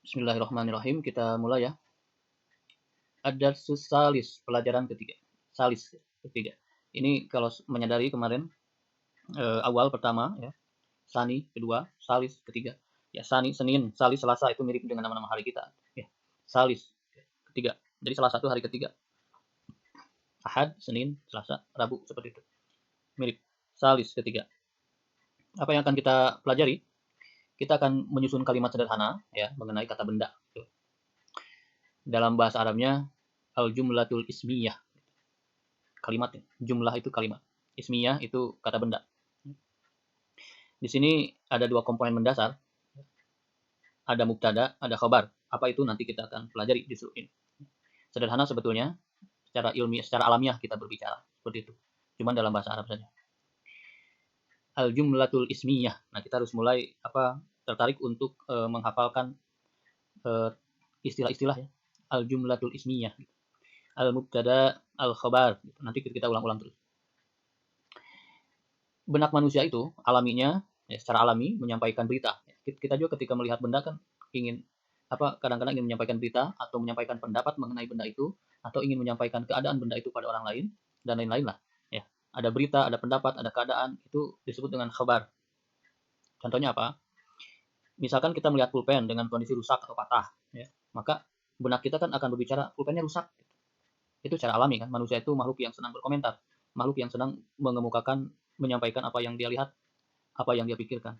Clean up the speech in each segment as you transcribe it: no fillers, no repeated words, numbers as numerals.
Bismillahirrahmanirrahim. Kita mulai ya. Ad-darsus salis, pelajaran ketiga. Salis ketiga. Ini kalau menyadari kemarin awal pertama ya. Sani kedua, salis ketiga. Ya, Sani Senin, salis Selasa itu mirip dengan nama-nama hari kita. Ya. Salis ketiga. Jadi salah satu hari ketiga. Ahad, Senin, Selasa, Rabu seperti itu. Mirip. Salis ketiga. Apa yang akan kita pelajari? Kita akan menyusun kalimat sederhana ya mengenai kata benda. Dalam bahasa Arabnya al-jumlatul ismiyah. Kalimat, jumlah itu kalimat. Ismiyah itu kata benda. Di sini ada dua komponen mendasar. Ada mubtada, ada khabar. Apa itu nanti kita akan pelajari di surat ini. Sederhana sebetulnya, secara ilmiah, secara alamiah kita berbicara seperti itu. Cuma dalam bahasa Arab saja. Al-jumlatul ismiyah. Nah, kita harus mulai tertarik untuk menghafalkan istilah-istilah ya. Al-jumlatul ismiyah. Al-mubtada, al-khabar. Nanti kita ulang-ulang terus. Benak manusia itu alaminya ya, secara alami menyampaikan berita. Kita juga ketika melihat benda kan ingin kadang-kadang ingin menyampaikan berita atau menyampaikan pendapat mengenai benda itu atau ingin menyampaikan keadaan benda itu pada orang lain dan lain-lain lah. Ya, ada berita, ada pendapat, ada keadaan, itu disebut dengan khabar. Contohnya apa? Misalkan kita melihat pulpen dengan kondisi rusak atau patah, ya, maka benak kita kan akan berbicara pulpennya rusak. Itu secara alami kan, manusia itu makhluk yang senang berkomentar, makhluk yang senang mengemukakan, menyampaikan apa yang dia lihat, apa yang dia pikirkan.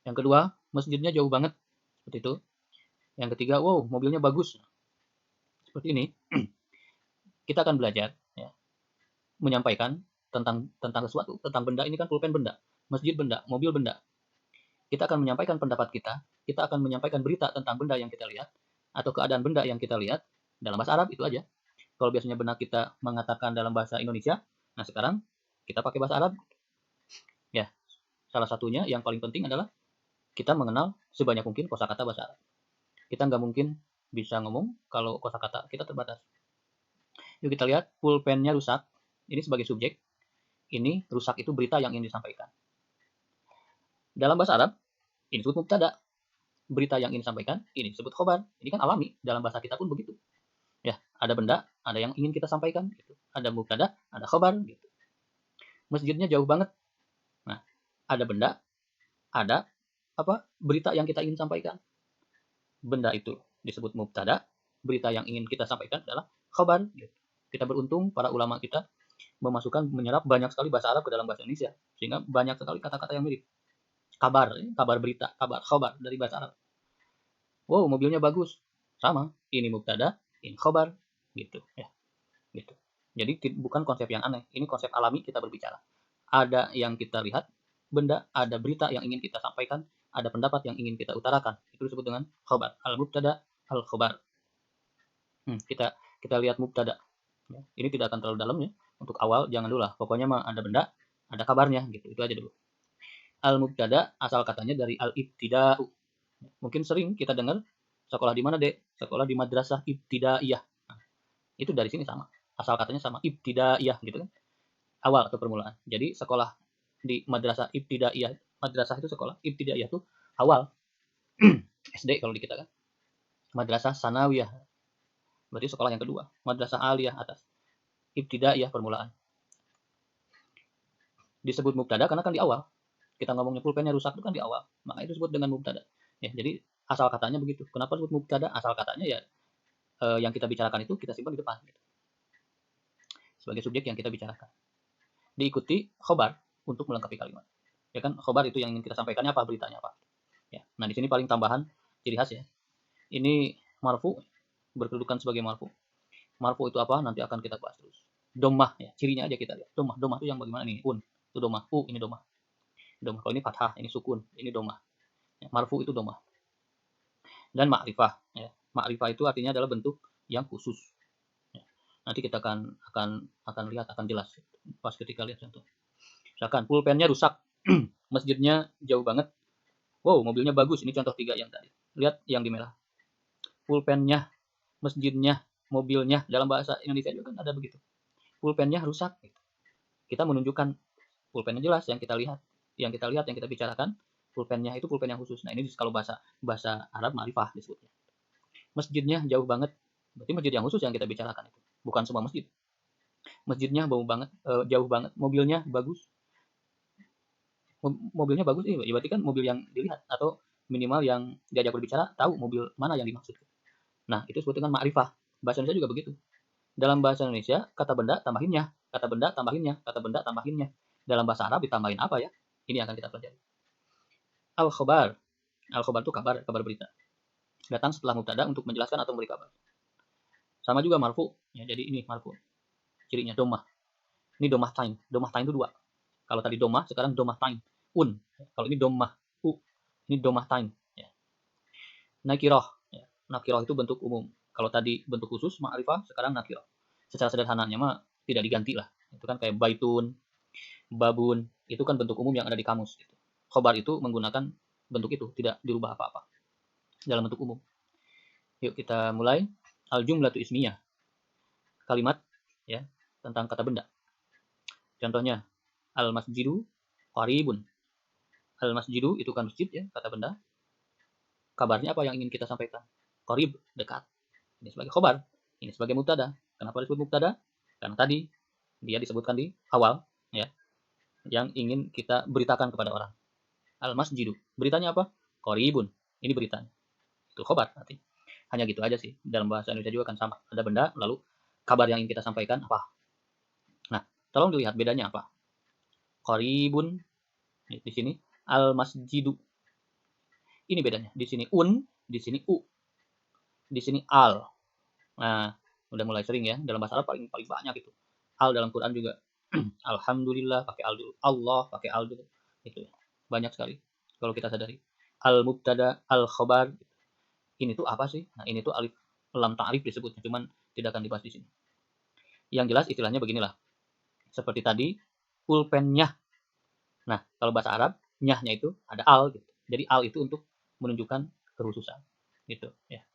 Yang kedua, masjidnya jauh banget, seperti itu. Yang ketiga, wow, mobilnya bagus, seperti ini. Kita akan belajar ya, menyampaikan tentang sesuatu, tentang benda. Ini kan pulpen benda, masjid benda, mobil benda. Kita akan menyampaikan pendapat kita akan menyampaikan berita tentang benda yang kita lihat atau keadaan benda yang kita lihat dalam bahasa Arab, itu aja. Kalau biasanya benak kita mengatakan dalam bahasa Indonesia, nah sekarang kita pakai bahasa Arab. Ya, salah satunya yang paling penting adalah kita mengenal sebanyak mungkin kosakata bahasa Arab. Kita nggak mungkin bisa ngomong kalau kosakata kita terbatas. Yuk kita lihat, pulpennya rusak. Ini sebagai subjek. Ini rusak itu berita yang ingin disampaikan. Dalam bahasa Arab, ini disebut mubtada. Berita yang ingin disampaikan, ini disebut khobar. Ini kan alami, dalam bahasa kita pun begitu. Ya, ada benda, ada yang ingin kita sampaikan. Gitu. Ada mubtada, ada khobar. Gitu. Masjidnya jauh banget. Nah, ada benda, ada berita yang kita ingin sampaikan. Benda itu disebut mubtada, berita yang ingin kita sampaikan adalah khobar. Gitu. Kita beruntung para ulama kita menyerap banyak sekali bahasa Arab ke dalam bahasa Indonesia, sehingga banyak sekali kata-kata yang mirip. Kabar berita, kabar, khobar dari bahasa Arab. Wow, mobilnya bagus. Sama, ini mubtada, ini khobar, gitu ya. Gitu. Jadi bukan konsep yang aneh, ini konsep alami kita berbicara. Ada yang kita lihat, benda, ada berita yang ingin kita sampaikan, ada pendapat yang ingin kita utarakan. Itu disebut dengan khobar. Al-mubtada, al-khobar. Kita lihat mubtada. Ya, ini tidak akan terlalu dalam ya. Untuk awal jangan dulu lah. Pokoknya mah ada benda, ada kabarnya gitu. Itu aja dulu. Al-mubtada asal katanya dari al-ibtida'u. Mungkin sering kita dengar sekolah di mana, Dek? Sekolah di madrasah ibtidaiyah. Nah, itu dari sini sama. Asal katanya sama, ibtidaiyah gitu kan. Awal atau permulaan. Jadi sekolah di madrasah ibtidaiyah, madrasah itu sekolah, ibtidaiyah itu awal. SD kalau di kita kan. Madrasah sanawiyah. Berarti sekolah yang kedua. Madrasah aliyah atas. Ibtidaiyah permulaan. Disebut mubtada karena kan di awal. Kita ngomongnya pulpennya rusak itu kan di awal. Maka itu disebut dengan mubtada. Ya, jadi asal katanya begitu. Kenapa disebut mubtada? Asal katanya ya yang kita bicarakan itu kita simpan di depan. Gitu. Sebagai subjek yang kita bicarakan. Diikuti khobar untuk melengkapi kalimat. Ya kan, khobar itu yang ingin kita sampaikannya apa, beritanya apa. Ya. Nah, di sini paling tambahan ciri khas ya. Ini marfu, berkedudukan sebagai marfu. Marfu itu apa? Nanti akan kita bahas terus. Domah ya, cirinya aja kita lihat. Domah itu yang bagaimana nih? Itu domah. Ini domah. Domah. Kalau ini fathah, ini sukun, ini domah. Ya, marfu itu domah. Dan ma'rifah. Ya. Ma'rifah itu artinya adalah bentuk yang khusus. Ya. Nanti kita akan lihat, akan jelas pas ketika lihat contoh. Misalkan pulpennya rusak, masjidnya jauh banget. Wow, mobilnya bagus. Ini contoh 3 yang tadi. Lihat yang di merah. Pulpennya, masjidnya, mobilnya. Dalam bahasa Indonesia juga kan ada begitu. Pulpennya rusak. Kita menunjukkan pulpennya jelas yang kita lihat, yang kita bicarakan. Pulpennya itu pulpen yang khusus. Nah, ini kalau bahasa Arab ma'rifah disebutnya. Masjidnya jauh banget. Berarti masjid yang khusus yang kita bicarakan itu. Bukan semua masjid. Masjidnya jauh banget. Mobilnya bagus. Mobilnya bagus, berarti kan mobil yang dilihat atau minimal yang diajak berbicara tahu mobil mana yang dimaksud. Nah, itu disebut dengan ma'rifah. Bahasa Indonesia juga begitu. Dalam bahasa Indonesia, kata benda tambahinnya, kata benda tambahinnya, kata benda tambahinnya. Dalam bahasa Arab ditambahin apa ya? Ini yang akan kita pelajari. Al-khobar. Al-khobar itu kabar, kabar berita. Datang setelah mubtada untuk menjelaskan atau memberi kabar. Sama juga marfu. Ya, jadi ini marfu. Cirinya domah. Ini domah tain. Domah tain itu dua. Kalau tadi domah, sekarang domah tain. Kalau ini domah u. Ini domah tain. Ya. Nakiroh. Ya. Nakiroh itu bentuk umum. Kalau tadi bentuk khusus, ma'rifah, sekarang nakiroh. Secara sederhananya mah tidak diganti lah. Itu kan kayak baitun, babun, itu kan bentuk umum yang ada di kamus. Gitu. Khobar itu menggunakan bentuk itu, tidak dirubah apa-apa dalam bentuk umum. Yuk kita mulai. Al-jumlatu ismiyah. Kalimat ya tentang kata benda. Contohnya, al-masjidu qaribun. Al-masjidu itu kan masjid ya, kata benda. Kabarnya apa yang ingin kita sampaikan? Qarib, dekat. Ini sebagai khobar. Ini sebagai mubtada. Kenapa disebut mubtada? Karena tadi dia disebutkan di awal ya, yang ingin kita beritakan kepada orang. Al-masjidu. Beritanya apa? Qaribun. Ini beritanya. Itu khobar nanti. Hanya gitu aja sih. Dalam bahasa Indonesia juga kan sama. Ada benda, lalu kabar yang ingin kita sampaikan apa? Nah, tolong dilihat bedanya apa. Qaribun di sini, al-masjidu. Ini bedanya. Di sini di sini u, di sini al. Nah, udah mulai sering ya dalam bahasa Arab paling banyak itu. Al dalam Quran juga. Alhamdulillah pakai al dulu, Allah pakai al dulu. Itu banyak sekali kalau kita sadari. Al-mubtada, al-khabar. Ini tuh apa sih? Nah, ini tuh alif lam ta'rif disebutnya, cuman tidak akan dibahas di sini. Yang jelas istilahnya beginilah. Seperti tadi, pulpennya. Nah, kalau bahasa Arab, nyahnya itu ada al gitu. Jadi al itu untuk menunjukkan kekhususan. Gitu ya.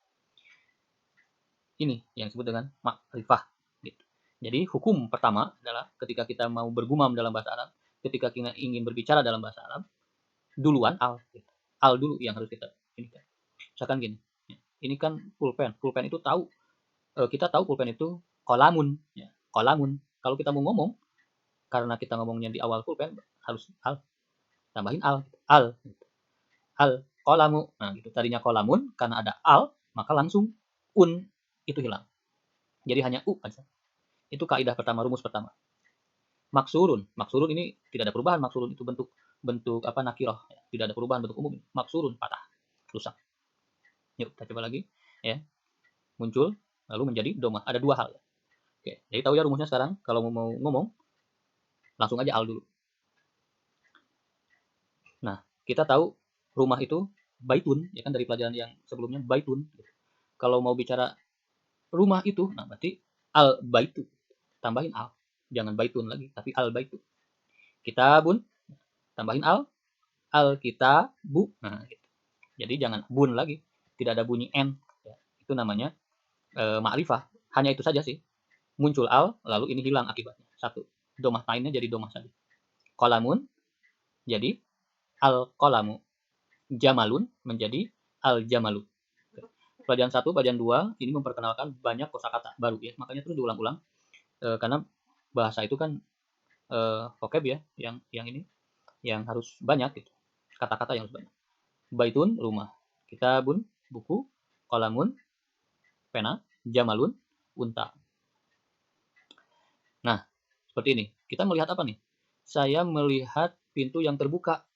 Ini yang disebut dengan makrifah gitu. Jadi hukum pertama adalah ketika kita mau bergumam dalam bahasa Arab, ketika kita ingin berbicara dalam bahasa Arab, duluan al gitu. Al dulu yang harus kita ini kan. Misalkan gini, ini kan pulpen. Pulpen itu kita tahu pulpen itu kolamun ya. Kolamun. Kalau kita mau ngomong karena kita ngomongnya di awal pulpen harus al, tambahin al gitu. Al kolamu. Nah, gitu. Tadinya kolamun karena ada al, maka langsung itu hilang. Jadi hanya u aja. Itu kaidah pertama, rumus pertama. Maksurun. Maksurun ini tidak ada perubahan. Maksurun itu bentuk apa nakiroh. Ya. Tidak ada perubahan bentuk umum. Maksurun patah, rusak. Yuk kita coba lagi. Ya, muncul lalu menjadi domah. Ada dua hal. Oke, jadi tahu ya rumusnya sekarang. Kalau mau ngomong, langsung aja al dulu. Nah, kita tahu rumah itu baitun, ya kan dari pelajaran yang sebelumnya baitun. Kalau mau bicara rumah itu, nah berarti al baitu, tambahin al, jangan baitun lagi, tapi al baitu. Kitabun, tambahin al kitabu. Nah, gitu. Jadi jangan bun lagi, tidak ada bunyi n. Ya, itu namanya ma'rifah. Hanya itu saja sih. Muncul al, lalu ini hilang akibatnya. Satu, domah tainnya jadi domah saja. Kolamun jadi al kolamu. Jamalun menjadi al jamalu. Pelajaran 1, pelajaran 2 ini memperkenalkan banyak kosakata baru ya. Makanya terus diulang-ulang karena bahasa itu kan vocab ya yang ini yang harus banyak gitu. Kata-kata yang harus banyak. Baitun rumah, kitabun buku, kolamun pena, jamalun unta. Nah, seperti ini. Kita melihat apa nih? Saya melihat pintu yang terbuka.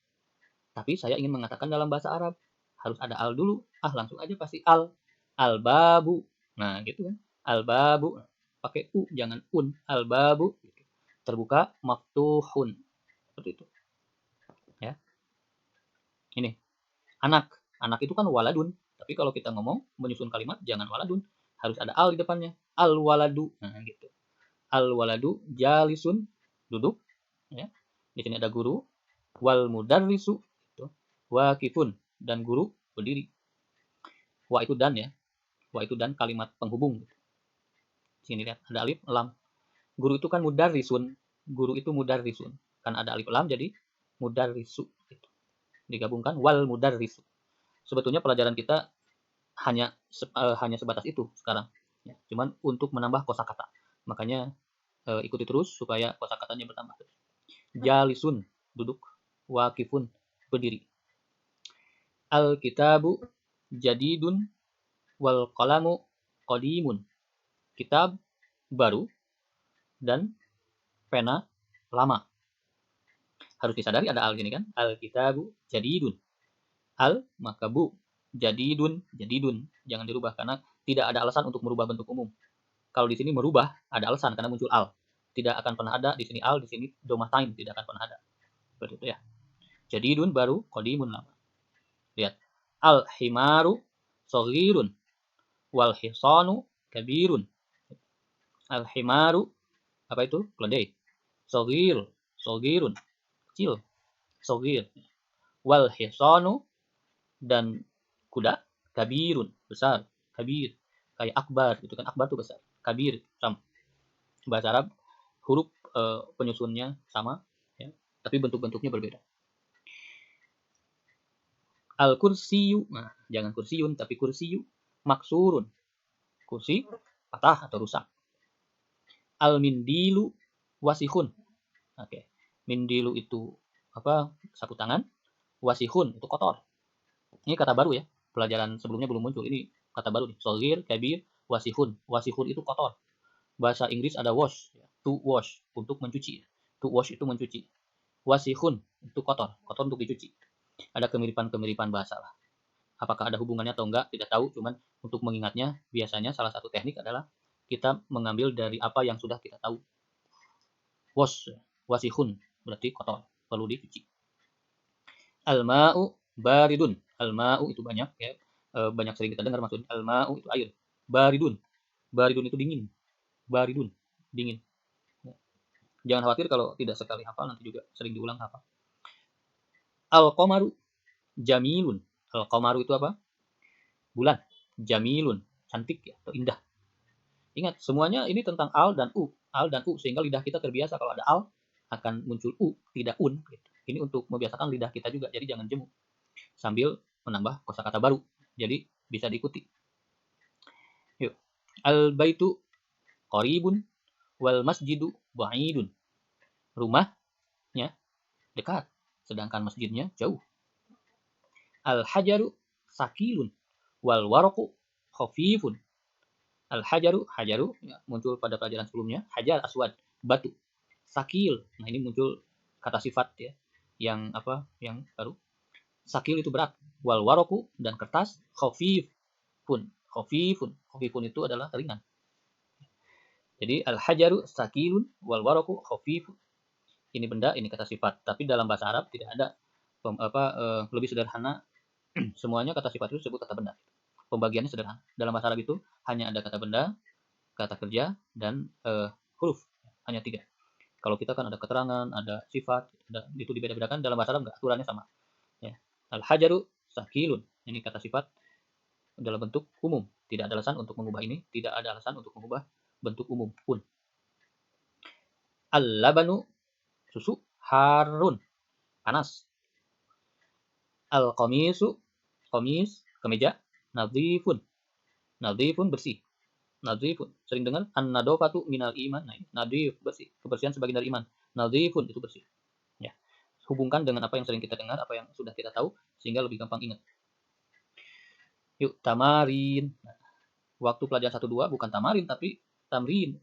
Tapi saya ingin mengatakan dalam bahasa Arab. Harus ada al dulu. Langsung aja pasti al. Al-babu. Nah, gitu kan. Al-babu. Pakai u, jangan un. Al-babu. Terbuka, maftuhun. Seperti itu. Ya. Ini. Anak. Anak itu kan waladun. Tapi kalau kita ngomong, menyusun kalimat, jangan waladun. Harus ada al di depannya. Al-waladu. Nah, gitu. Al-waladu jalisun. Duduk. Ya. Di sini ada guru. Wal mudarrisu. Wakifun. Dan guru berdiri. Wa itu dan ya. Wa itu dan kalimat penghubung. Sini lihat ada alif lam. Guru itu kan mudarrisun. Guru itu mudarrisun. Kan ada alif lam jadi mudarrisu. Gitu. digabungkan wal mudarris. Sebetulnya pelajaran kita hanya sebatas itu sekarang. Ya, cuman untuk menambah kosakata. Makanya ikuti terus supaya kosakatanya bertambah. Jalisun, duduk. Wakifun, berdiri. Al-kitabu jadidun wal qalamu qadimun. Kitab baru dan pena lama. Harus disadari ada al gini kan. Al-kitabu jadidun. Al maka bu. Jadidun. Jangan dirubah karena tidak ada alasan untuk merubah bentuk umum. Kalau di sini merubah ada alasan karena muncul al. Tidak akan pernah ada di sini al, di sini domatain tidak akan pernah ada. Seperti itu ya. Jadidun baru, qadimun lama. Lihat. Al-himaru saghirun wal hisanu kabirun. Al-himaru apa itu? Keledai. Saghirun, kecil. Saghir. Wal hisanu dan kuda kabirun, besar. Kabir. Kayak akbar, itu kan akbar itu besar. Kabir sama. Bahasa Arab huruf penyusunnya sama ya, tapi bentuk-bentuknya berbeda. Al-kursiyu, nah jangan kursiyun tapi kursiyu, maksurun. Kursi patah atau rusak. Al-mindilu wasihun. Oke. Mindilu itu apa? Sapu tangan. Wasihun itu kotor. Ini kata baru ya. Pelajaran sebelumnya belum muncul. Ini kata baru nih. Saghir, kabir, wasihun. Wasihun itu kotor. Bahasa Inggris ada wash, to wash untuk mencuci. To wash itu mencuci. Wasihun itu kotor, kotor untuk dicuci. Ada kemiripan bahasa lah. Apakah ada hubungannya atau enggak, tidak tahu. Cuman untuk mengingatnya, biasanya salah satu teknik adalah kita mengambil dari apa yang sudah kita tahu. Wash, wasihun, berarti kotor, perlu dicuci. Al-ma'u baridun. Al-ma'u itu banyak ya. Banyak sering kita dengar maksudnya. Al-ma'u itu air. Baridun. Baridun itu dingin. Baridun, dingin. Jangan khawatir kalau tidak sekali hafal, nanti juga sering diulang hafal. Al-qamaru jamilun. Al-qamaru itu apa? Bulan. Jamilun, cantik ya, atau indah. Ingat, semuanya ini tentang al dan u. Al dan u, sehingga lidah kita terbiasa kalau ada al, akan muncul u, tidak un. Ini untuk membiasakan lidah kita juga, jadi jangan jemu. Sambil menambah kosakata baru. Jadi bisa diikuti. Yuk. Al-baitu qaribun wal masjidu ba'idun. Rumahnya dekat, sedangkan masjidnya jauh. Al-hajaru sakilun wal waraqu khafifun. Al-hajaru, hajaru ya, muncul pada pelajaran sebelumnya. Hajar aswad, batu. Sakil, nah ini muncul kata sifat ya, yang apa? Yang baru. Sakil itu berat. Wal waraqu dan kertas khafifun. Khafifun itu adalah ringan. Jadi al-hajaru sakilun wal waraqu khafifun. Ini benda, ini kata sifat. Tapi dalam bahasa Arab tidak ada lebih sederhana. Semuanya kata sifat itu disebut kata benda. Pembagiannya sederhana. Dalam bahasa Arab itu hanya ada kata benda, kata kerja, dan huruf. Hanya 3. Kalau kita kan ada keterangan, ada sifat, itu dibeda-bedakan. Dalam bahasa Arab enggak, aturannya sama. Ya. Al-hajaru sakilun. Ini kata sifat dalam bentuk umum. Tidak ada alasan untuk mengubah ini. Tidak ada alasan untuk mengubah bentuk umum pun. Al-labanu, susu. Harun, panas. Al-qamisu, qamis, kemeja. Nadhifun, bersih. Nadhifun, sering dengar an-nadhafatu minal iman. Nah, nadhif, bersih. Kebersihan sebagian dari iman. Nadhifun itu bersih. Ya. Hubungkan dengan apa yang sering kita dengar, apa yang sudah kita tahu, sehingga lebih gampang ingat. Yuk, tamarin. Nah, waktu pelajaran 1-2 bukan tamarin tapi tamrin.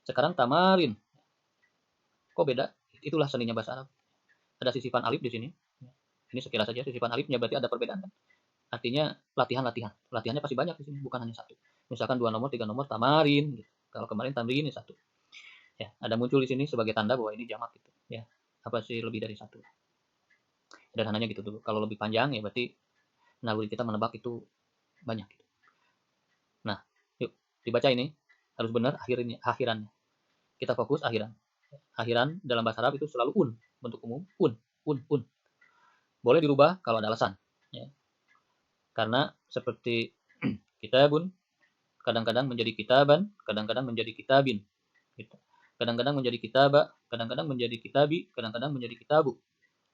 Sekarang tamarin. Kok beda? Itulah seninya bahasa Arab. Ada sisipan alif di sini. Ini sekilas saja sisipan alifnya, berarti ada perbedaan kan? Artinya latihan. Latihannya pasti banyak di sini, bukan hanya satu. Misalkan 2 nomor, 3 nomor tamarin gitu. Kalau kemarin tamrin ini 1. Ya, ada muncul di sini sebagai tanda bahwa ini jamak gitu. Ya, apa sih lebih dari 1. Sederhananya gitu dulu. Kalau lebih panjang ya berarti naluri kita menebak itu banyak gitu. Nah, yuk dibaca ini. Harus benar akhirannya. Kita fokus akhiran. Akhiran dalam bahasa Arab itu selalu un, bentuk umum un. Boleh dirubah kalau ada alasan, ya. Karena seperti kitabun kadang-kadang menjadi kitaban, kadang-kadang menjadi kitabin. Gitu. Kadang-kadang menjadi kitaba, kadang-kadang menjadi kitabi, kadang-kadang menjadi kitabu.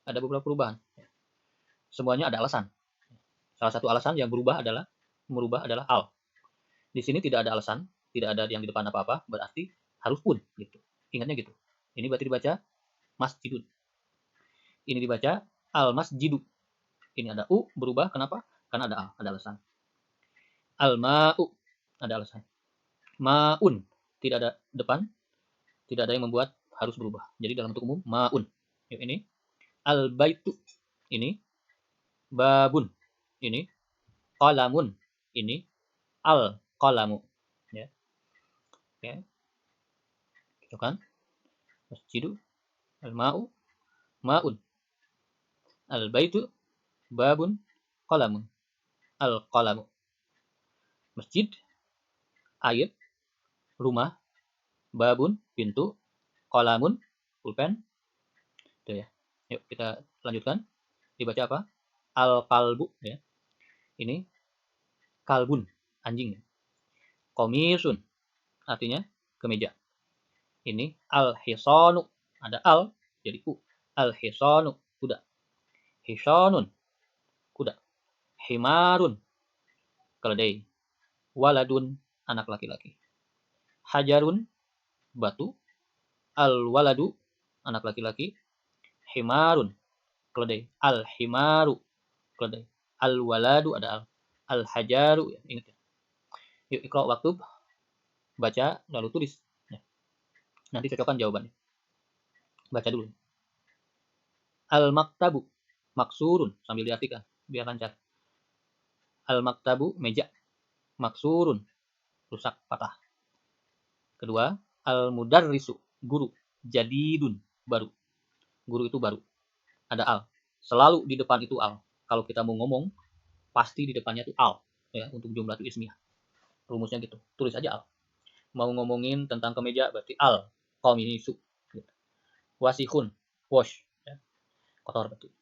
Ada beberapa perubahan. semuanya ada alasan. Salah satu alasan yang merubah adalah al. Di sini tidak ada alasan, tidak ada yang di depan apa-apa, berarti harus un gitu. Ingatnya gitu. Ini berarti dibaca masjidun. Ini dibaca al masjidu. Ini ada u berubah, kenapa? Karena ada al, ada alasan. Al ma'u, ada alasan. Ma'un, tidak ada depan, tidak ada yang membuat harus berubah. Jadi dalam bentuk umum ma'un. Yuk, ini al baitu, ini babun, ini qalamun, ini al qalamu. Ya. Ya. Gitu kan? Masjidu, al ma'u, ma'un. Al baitu, babun, qalamun. Al qalamu. Masjid, air, rumah, babun, pintu, qalamun, pulpen. Itu ya. Yuk kita lanjutkan. Dibaca apa? Al kalbu ya. Ini kalbun, anjing. Komisun, artinya kemeja. Ini al hisanu, ada al jadi u. Al hisanu, kuda. Hisanun, kuda. Himarun, keledai. Waladun, anak laki-laki. Hajarun, batu. Al waladu, anak laki-laki. Himarun, keledai. Al himaru, keledai. Al waladu, ada al. Al hajaru, ya, ingat ya. Yuk ikra waktu baca lalu tulis. Ya. Nanti cocokkan jawabannya. Baca dulu. Al maktabu, maksurun, sambil diartikan biar lancar. Al maktabu, meja. Maksurun, rusak, patah. Kedua, al mudarrisu, guru. Jadidun, baru. Guru itu baru. Ada al. Selalu di depan itu al. Kalau kita mau ngomong, pasti di depannya itu al. Ya, untuk jumlah itu ismiyah. Rumusnya gitu. Tulis aja al. Mau ngomongin tentang kemeja, berarti al. Qamisu. Wasihun, wash. Ya. Kotor betul.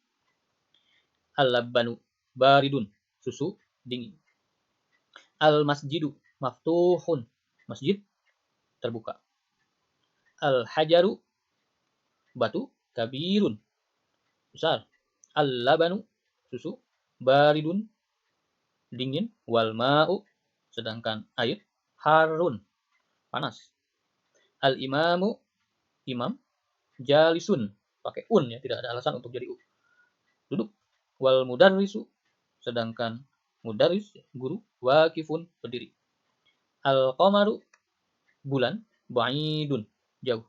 Al-labbanu, baridun, susu, dingin. Al-masjidu, maftuhun, masjid, terbuka. Al-hajaru, batu, kabirun, besar. Al-labanu, susu, baridun, dingin. Wal ma'u, sedangkan air, harun, panas. Al-imamu, imam, jalisun, pakai un ya, tidak ada alasan untuk jadi u. Duduk. Wal mudarrisu, sedangkan mudarris, guru, wakifun, berdiri. Al-qamaru, bulan, ba'idun, jauh.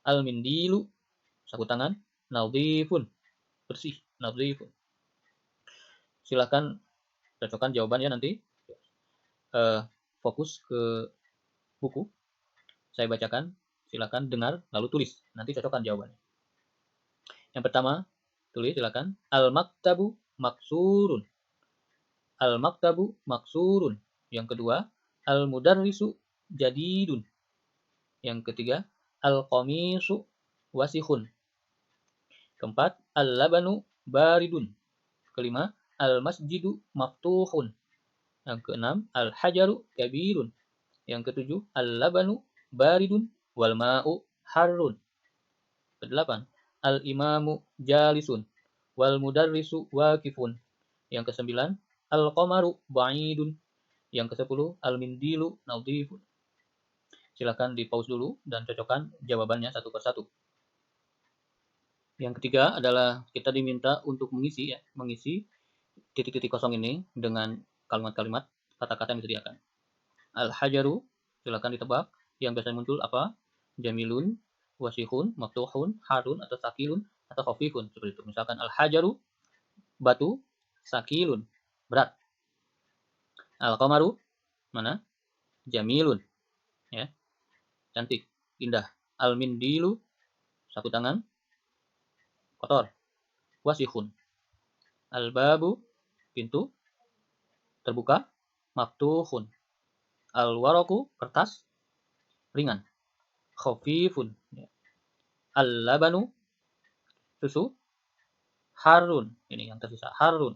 Al-mindilu, sapu tangan, nadhifun, bersih, nadhifun. Silakan cocokkan jawabannya nanti. Fokus ke buku. Saya bacakan, silakan dengar lalu tulis. Nanti cocokkan jawabannya. Yang pertama, tulis silakan. Al-maktabu maksurun. Al-maktabu maksurun. Yang kedua, al-mudarrisu jadidun. Yang ketiga, al-qamisu wasihun. Keempat, al-labanu baridun. Kelima, al-masjidu maftuhun. Yang keenam, al-hajaru kabirun. Yang ketujuh, al-labanu baridun wal ma'u harrun. Kedelapan, al-imamu jalisun wal mudarrisu wakifun. Yang kesembilan, al-qamaru ba'idun. Yang kesepuluh, al-mindilu nadhifun. Silakan di pause dulu dan cocokkan jawabannya satu persatu. Yang ketiga adalah kita diminta untuk mengisi titik-titik kosong ini dengan kalimat-kalimat kata-kata yang disediakan. Al-hajaru, silakan ditebak. Yang biasanya muncul apa? Jamilun, wasihun, maftuhun, harun, atau sakilun, atau khafifun. Seperti itu. Misalkan al-hajaru, batu, sakilun, berat. Al-qamaru, mana? Jamilun, ya, cantik, indah. Al-mindilu, sapu tangan, kotor. Wasihun. Al-babu, pintu, terbuka. Maftuhun. Al-waraku, kertas, ringan. Khafifun. Al-labanu, susu. Harun, ini yang tersisa, harun.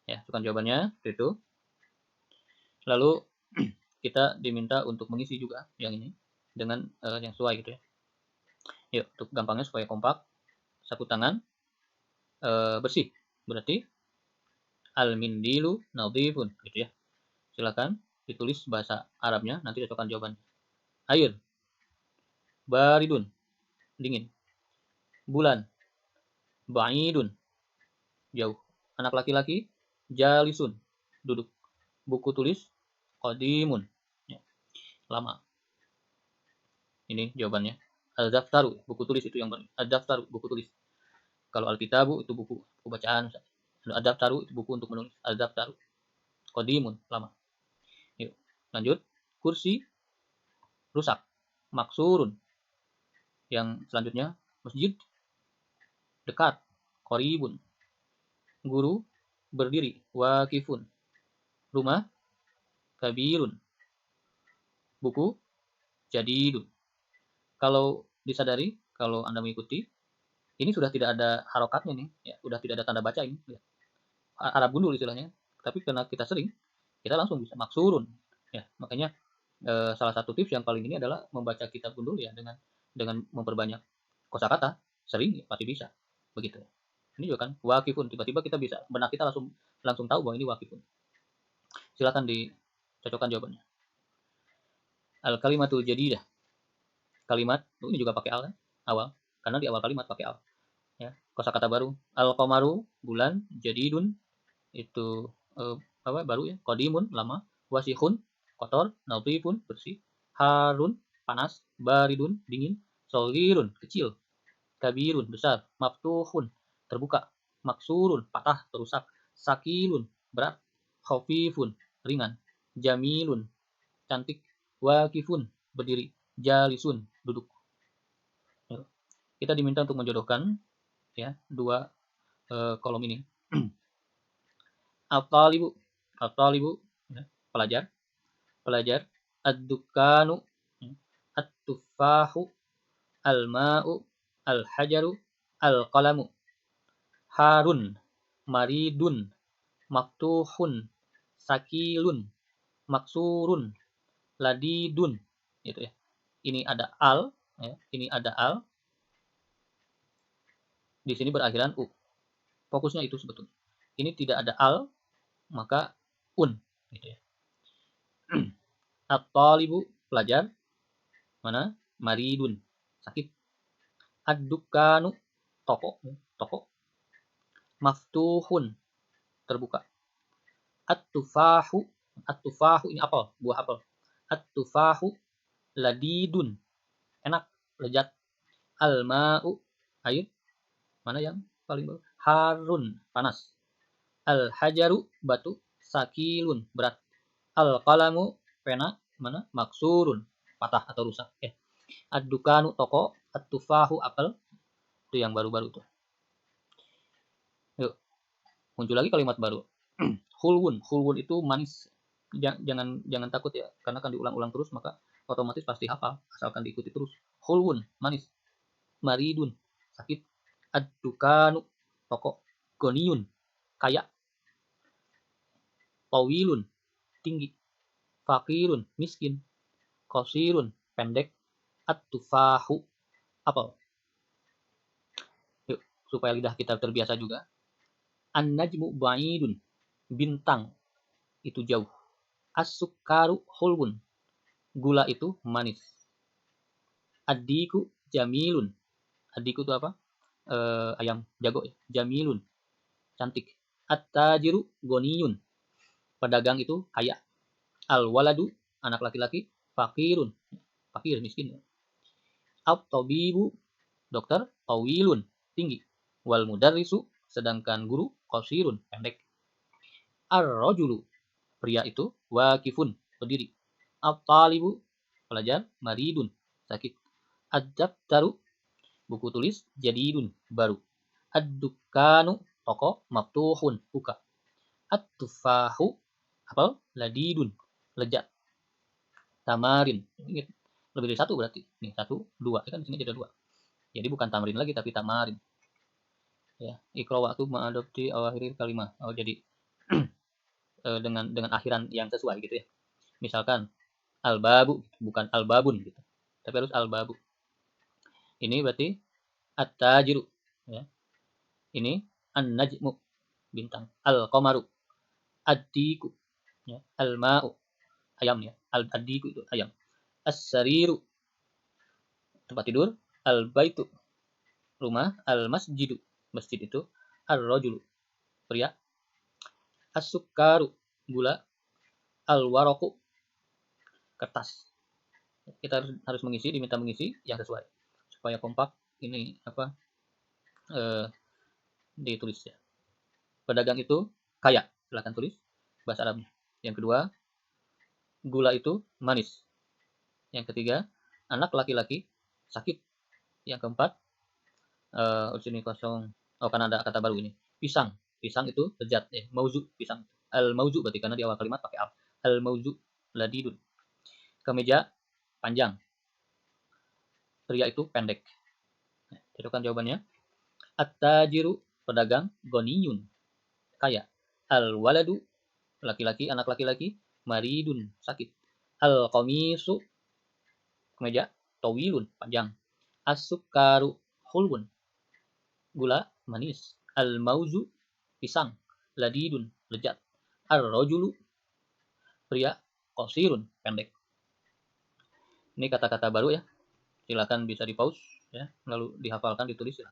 Ya, bukan jawabannya, itu. Lalu kita diminta untuk mengisi juga yang ini dengan yang sesuai gitu ya. Yuk, untuk gampangnya supaya kompak, sapu tangan, bersih. Berarti al-mindilu nadhifun gitu ya. Silakan ditulis bahasa Arabnya, nanti cocokkan jawaban. Air, baridun, dingin. Bulan, ba'idun, jauh. Anak laki-laki, jalisun, duduk. Buku tulis, qadimun, ya, lama. Ini jawabannya. Al-daftaru, buku tulis itu yang al-daftaru, buku tulis. Kalau al-kitabu itu buku bacaan. Al-daftaru itu buku untuk menulis. Al-daftaru, qadimun, lama. Yuk, lanjut. Kursi, rusak. Maksurun. Yang selanjutnya, masjid, dekat. Qoribun. Guru, berdiri. Wakifun. Rumah, kabirun. Buku, jadidun. Kalau disadari, kalau Anda mengikuti, ini sudah tidak ada harokatnya nih, ya, sudah tidak ada tanda baca ini. Ya. Arab gundul istilahnya. Tapi karena kita sering, kita langsung bisa maksurun. Ya, makanya salah satu tips yang paling ini adalah membaca kitab gundul ya dengan memperbanyak kosakata, sering ya, pasti bisa. Begitu. Ini juga kan wakifun, tiba-tiba kita bisa benak kita langsung tahu bahwa ini wakifun. Silakan dicocokkan jawabannya. Al kalimatul jadidah. Kalimat ini juga pakai al kan? Awal. Karena di awal kalimat pakai al. Ya, kosakata baru. Al qamaru, bulan, jadidun itu baru ya. Qadimun, lama. Wasihun, kotor. Nadhifun, bersih. Harun, panas. Baridun, dingin. Shaghirun, kecil. Kabirun, besar. Maftuhun, terbuka. Maksurun, patah, terusak. Sakilun, berat. Khafifun, ringan. Jamilun, cantik. Wakifun, berdiri. Jalisun, duduk. Kita diminta untuk menjodohkan ya dua kolom ini. At-talibu, ya, pelajar. Ad-dukanu, at-tufahu, al-ma'u, al-hajaru, al-qalamu. Harun, maridun, maftuhun, sakilun, maksurun, ladidun, gitu ya. Ini ada al, ya, ini ada al. Di sini berakhiran u. Fokusnya itu sebetulnya. Ini tidak ada al, maka un, gitu ya. At-talibu, pelajar. Mana? Maridun, sakit. Ad-dukanu, toko. Maftuhun, terbuka. At-tufahu, ini apel, buah apel. At-tufahu, ladidun, enak, lezat. Al-ma'u, air. Mana yang paling bawah? Harun, panas. Al-hajaru, batu. Sakilun, berat. Al-qalamu, pena. Mana? Maksurun, patah atau rusak. Ad-dukanu, toko. At-tufahu, apel. Itu yang baru-baru tuh. Yuk, muncul lagi kalimat baru. Hulwun itu manis. Jangan takut ya, karena kan diulang-ulang terus maka otomatis pasti hafal asalkan diikuti terus. Hulwun, manis. Maridun, sakit. Ad-dukanu, toko. Goniyun, kaya. Tawilun, tinggi. Fakirun, miskin. Qasirun, pendek. At-tufahu, apel. Yuk, supaya lidah kita terbiasa juga. An-najmu ba'idun, bintang itu jauh. As-sukaru hulwun, gula itu manis. Adiku jamilun, adiku itu apa? Ayam jago ya. Jamilun, cantik. At-tajiru goniyun, pedagang itu kaya. Al-waladu, anak laki-laki. Fakirun, fakir, miskin. At-tabibu, dokter. Tawilun, tinggi. Wal mudarrisu, sedangkan guru. Qasirun, pendek. Ar-rajulu, pria itu. Wakifun, berdiri. At-talibu, pelajar. Maridun, sakit. Ad-daftaru, buku tulis. Jadidun, baru. Ad-dukanu, toko. Maftuhun, buka. At-tufahu, apel. Ladidun, lezat. Tamarin, ingat lebih dari satu berarti. Nih, 1, 2, kan di sini ada 2. Jadi bukan tamrin lagi tapi tamarin. Ya, ikra waktu mengadopsi akhir kalimat. Oh, jadi dengan akhiran yang sesuai gitu ya. Misalkan al-babu bukan al-babun gitu. Tapi harus al-babu. Ini berarti at-tajiru ya. Ini an-najmu, bintang, al-qamaru, ad-diku, ya, al-ma'u, ayam ya, ad-diku itu ayam, as-sariru, tempat tidur, al-baitu, rumah, al-masjidu, masjid itu, ar-rajulu, pria, as-sukkaru, gula, al-waraku, kertas. Kita harus mengisi, diminta mengisi yang sesuai supaya kompak ini apa ditulis ya. Pedagang itu kaya, silakan tulis bahasa Arabnya. Yang kedua, gula itu manis. Yang ketiga, anak laki-laki sakit. Yang keempat, sini kosong. Oh, karena ada kata baru ini. Pisang. Pisang itu lezat ya. Mauzu, pisang. Al mauzu berarti karena di awal kalimat pakai al. Al mauzu ladidun. Kemeja panjang. Pria itu pendek. Cocokkan jawabannya. At-tajiru pedagang, goniyun kaya. Al waladu laki-laki, anak laki-laki, maridun sakit. Al qamisu kemeja, tawilun panjang. As-sukaru hulwun gula manis. Al mauzu pisang, ladidun lezat. Ar-rajulu pria, qasirun pendek. Ini kata-kata baru ya. Silakan bisa di pause ya, lalu dihafalkan, ditulis ya.